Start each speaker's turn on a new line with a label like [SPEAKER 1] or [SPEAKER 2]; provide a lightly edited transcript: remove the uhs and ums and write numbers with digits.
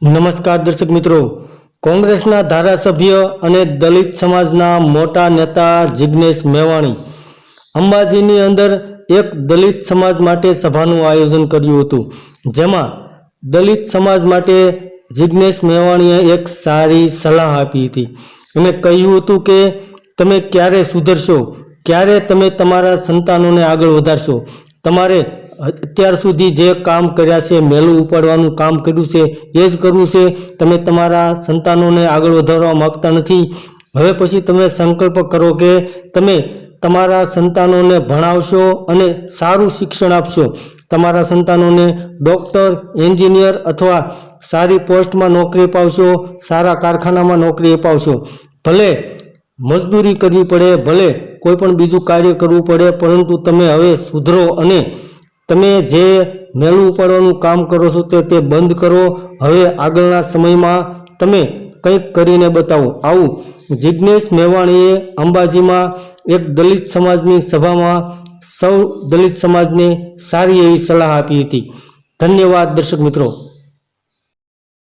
[SPEAKER 1] નમસ્કાર દર્શક મિત્રો, કોંગ્રેસના ધારાસભ્ય અને દલિત સમાજના મોટા નેતા જિગ્નેશ મેવાણી અંબાજીની અંદર એક દલિત સમાજ માટે સભાનું આયોજન કર્યું હતું, જેમાં દલિત સમાજ માટે જિગ્નેશ મેવાણીએ એક સારી સલાહ આપી હતી અને કહ્યું હતું કે તમે ક્યારે સુધરશો, ક્યારે તમે તમારા સંતાનોને આગળ વધારશો, તમારે અત્યાર સુધી જે કામ કર્યા છે, મેલું ઉપાડવાનું કામ કર્યું છે એ જ કરવું છે. તમે તમારા સંતાનોને આગળ વધારવા માગતા નથી. હવે પછી તમે સંકલ્પ કરો કે તમે તમારા સંતાનોને ભણાવશો અને સારું શિક્ષણ આપશો. તમારા સંતાનોને ડૉક્ટર, એન્જિનિયર અથવા સારી પોસ્ટમાં નોકરી અપાવશો, સારા કારખાનામાં નોકરી અપાવશો. ભલે મજદૂરી કરવી પડે, ભલે કોઈ પણ બીજું કાર્ય કરવું પડે, પરંતુ તમે હવે સુધરો અને તમે જે મેલું ઉપાડવાનું કામ કરો છો તે બંધ કરો. હવે આગળના સમયમાં તમે કંઈક કરીને બતાવો. આવું જિગ્નેશ મેવાણીએ અંબાજીમાં એક દલિત સમાજની સભામાં સૌ દલિત સમાજને સારી એવી સલાહ આપી હતી. ધન્યવાદ દર્શક મિત્રો.